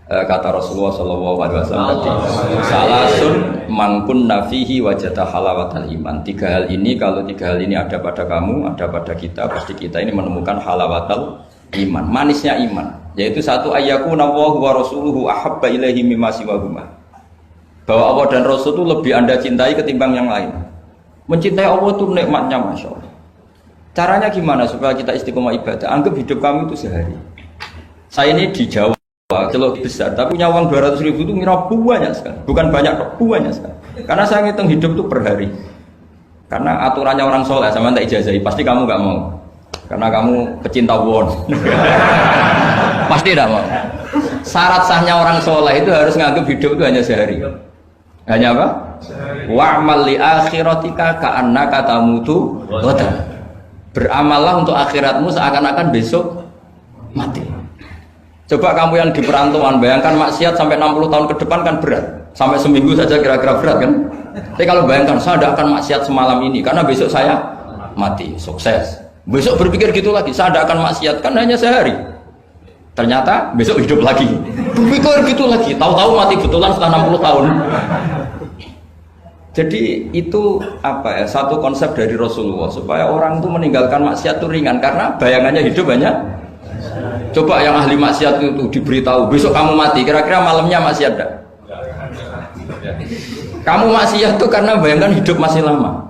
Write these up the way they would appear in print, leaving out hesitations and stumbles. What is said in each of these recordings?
kata Rasulullah Shallallahu Alaihi Wasallam tadi, salasun mangkun nafihi wajata halawatal iman. Tiga hal ini, kalau tiga hal ini ada pada kamu, ada pada kita, pasti kita ini menemukan halawatal iman, manisnya iman. Yaitu satu, ayyakuna Allahu wa rasuluhu ahabba ilaihi mimma siwahuma. Bahwa Allah dan Rasul itu lebih Anda cintai ketimbang yang lain. Mencintai Allah itu nikmatnya, masya Allah. Caranya gimana supaya kita istiqomah ibadah? Anggap hidup kamu itu sehari. Saya ini di Jawa, celok besar, tapi punya uang 200.000 itu ngira banyak sekali. Bukan banyak, banyak sekali. Karena saya ngitung hidup itu per hari. Karena aturannya orang soleh, sama tak ijazahi, pasti kamu nggak mau. Karena kamu pecinta won. Pasti tidak mau. Syarat sahnya orang soleh itu harus nganggap hidup itu hanya sehari. Hanya apa? Wa'mal li akhiratika ka'annaka tamutu ghadan. Beramallah untuk akhiratmu seakan-akan besok mati. Coba kamu yang di perantauan, bayangkan maksiat sampai 60 tahun ke depan kan berat. Sampai seminggu saja kira-kira berat kan. Tapi kalau bayangkan, saya tidak akan maksiat semalam ini karena besok saya mati, sukses. Besok berpikir gitu lagi, saya tidak akan maksiat kan hanya sehari. Ternyata besok hidup lagi. Berpikir gitu lagi, tahu-tahu mati betulan setelah 60 tahun. Jadi itu apa ya, satu konsep dari Rasulullah supaya orang itu meninggalkan maksiat itu ringan karena bayangannya hidup banyak. Coba yang ahli maksiat itu diberitahu besok kamu mati, kira-kira malamnya maksiat enggak? Kamu maksiat itu karena bayangkan hidup masih lama.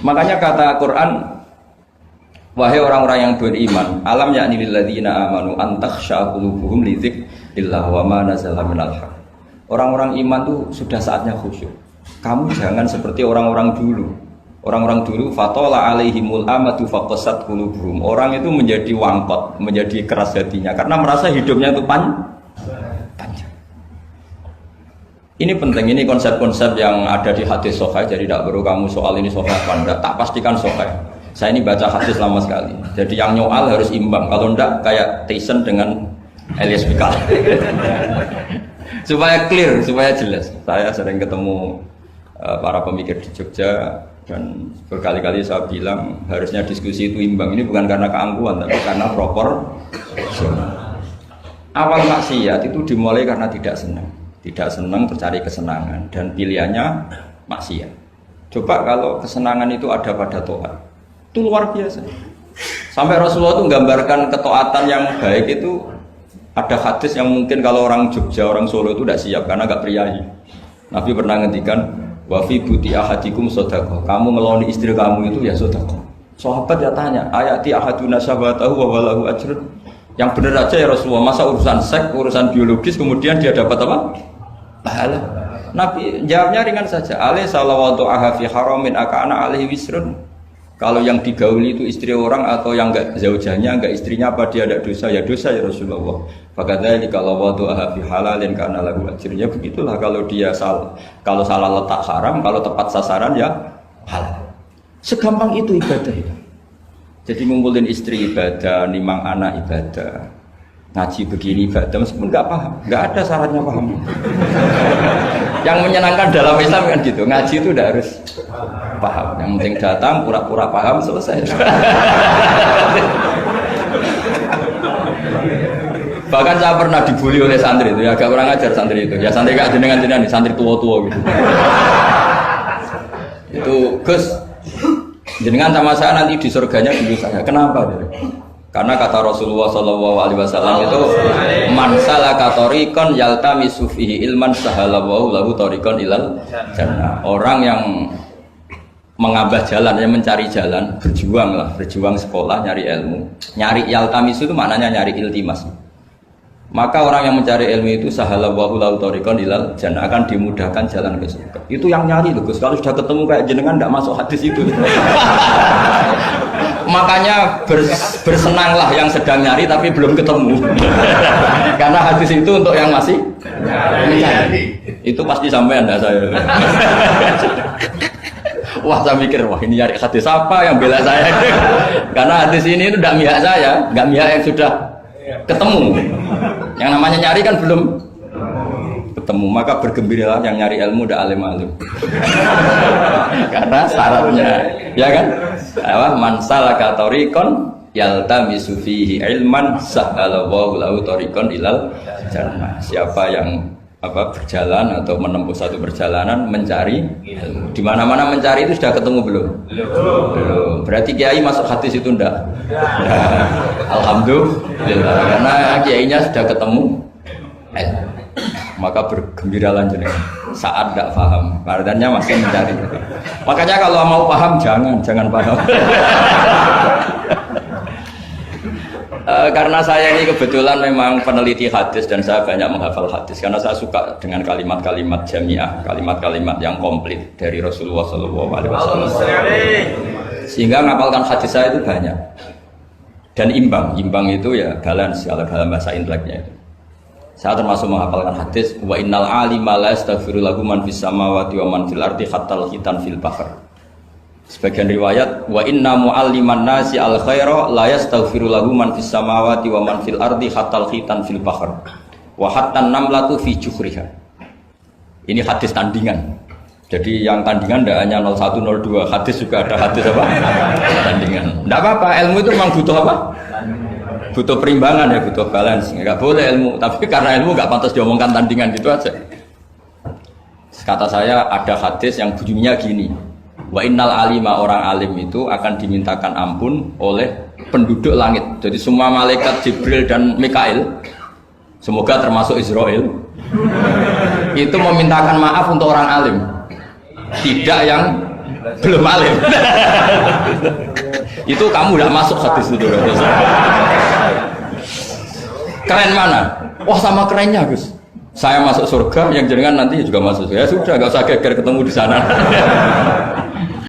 Makanya kata Quran, wahai orang-orang yang beriman, alam ya'ni lil ladzina amanu an takhsha qulubuhum li dzikrillah wa ma nazala minal haq. Orang-orang iman itu sudah saatnya khusyuk. Kamu jangan seperti orang-orang dulu. Orang-orang dulu fatola alaihimul amatu faqasat qulubuhum. Orang itu menjadi wangkot, menjadi keras hatinya karena merasa hidupnya itu panjang. Ini penting, ini konsep-konsep yang ada di hadis sahih. Jadi tidak perlu kamu soal ini sahih apa enggak, tak pastikan sahih. Saya ini baca hadis lama sekali. Jadi yang nyoal harus imbang. Kalau enggak kayak Tyson dengan Elias Pikal. Supaya clear, supaya jelas. Saya sering ketemu para pemikir di Jogja dan berkali-kali saya bilang harusnya diskusi itu imbang. Ini bukan karena keangkuhan tapi karena proporsional. Awal maksiat itu dimulai karena tidak senang tercari kesenangan dan pilihannya maksiat. Coba kalau kesenangan itu ada pada taat, itu luar biasa. Sampai Rasulullah itu menggambarkan ketaatan yang baik itu. Ada hadis yang mungkin kalau orang Jogja, orang Solo itu tidak siap karena agak priayi. Nabi pernah ngendikan, wa fi buti ahadikum shadaqah. Kamu ngeloni istri kamu itu ya sedekah. Sahabat ya tanya, ayati ahaduna syahwatahu wa walahu ajrun. Yang benar aja ya Rasulullah, masa urusan seks, urusan biologis kemudian dia dapat apa? Pahala. Nabi jawabnya ringan saja. Alaihi salawatu aha fi haramin akana alaihi wisrun. Kalau yang digauli itu istri orang atau yang enggak zaujahnya, enggak istrinya, apa dia ada dosa? Ya dosa ya Rasulullah. Fakadzalika kalau wadu'a fi halalin kana lahu ajrnya. Begitulah kalau dia kalau salah letak haram, kalau tepat sasaran ya halal. Segampang itu ibadah itu. Jadi ngumpulin istri ibadah, nimang anak ibadah, ngaji begini ibadah, meskipun enggak paham, enggak ada syaratnya paham. Yang menyenangkan dalam Islam kan gitu, ngaji itu udah harus paham. Yang penting datang, pura-pura paham, selesai. Bahkan saya pernah dibully oleh santri itu, ya agak kurang ajar santri itu. Ya santri gak jenengan-jenengan, santri tua-tua gitu. Itu Gus, jenengan sama saya nanti di surganya dulu saya. Kenapa? Karena kata Rasulullah SAW itu man salaka tariqan yaltamisu fihi ilman sahalallahu lahu tariqan ilal jannah. Orang yang mengambah jalan, yang mencari jalan, berjuang sekolah, nyari ilmu. Nyari yaltamisu itu maknanya nyari iltimas. Maka orang yang mencari ilmu itu sahalallahu lahu tariqan ilal jannah, akan dimudahkan jalan ke surga. Itu yang nyari loh Gus. Kalau sudah ketemu kayak jenengan enggak masuk hadis itu. Makanya bersenanglah yang sedang nyari tapi belum ketemu. Karena hadis itu untuk yang masih mencari. Itu pasti sampai Anda saya. Wah saya mikir, wah ini nyari hadis apa yang bela saya. Karena hadis ini itu tidak mihak saya, nggak mihak yang sudah ketemu. Yang namanya nyari kan belum ketemu, maka bergembiralah yang nyari ilmu udah alim-alim. Karena syaratnya, ya kan? Man salaka tariqan yaltamisu fihi ilman sahhalallahu lahu thariqan ilal jannah. Siapa yang berjalan atau menempuh satu perjalanan mencari ilmu. Di mana-mana mencari itu sudah ketemu belum? Belum. Berarti kiai masuk hadis itu enggak? Alhamdulillah karena kiainya sudah ketemu ilmu. Maka bergembiralah jenengan saat tidak paham, artinya masih mencari. Makanya kalau mau paham jangan paham. Karena saya ini kebetulan memang peneliti hadis dan saya banyak menghafal hadis karena saya suka dengan kalimat-kalimat jamiah, kalimat-kalimat yang komplit dari Rasulullah SAW. Sehingga ngapalkan hadis saya itu banyak dan imbang itu ya balance kalau dalam bahasa inteleknya itu. Saya termasuk menghafalkan hadis wa innal alima la yastaghfiru lahu man fis samawati wa man fil ardi hatta al-khitan fil bahr. Sebagian riwayat wa inna mualliman nasi al khaira la yastaghfiru lahu man fis samawati wa man fil ardi hatta al-khitan fil bahr wa hatta an-namlatu fi juhriha. Ini hadis tandingan. Jadi yang tandingan tidak hanya 01 02, hadis juga ada hadis apa? Tandingan. Tidak apa-apa, ilmu itu memang butuh apa? Butuh perimbangan ya, butuh balance. Enggak boleh ilmu, tapi karena ilmu enggak pantas diomongkan tandingan gitu aja. Kata saya ada hadis yang bunyinya gini. Wa innal alima, orang alim itu akan dimintakan ampun oleh penduduk langit. Jadi semua malaikat Jibril dan Mikail, semoga termasuk Israel, itu memintakan maaf untuk orang alim, tidak yang belum alim. Itu kamu tidak masuk hadis itu. Keren mana? Wah sama kerennya Gus. Saya masuk surga, yang jenengan nanti juga masuk. Ya sudah, nggak usah geger ketemu di sana.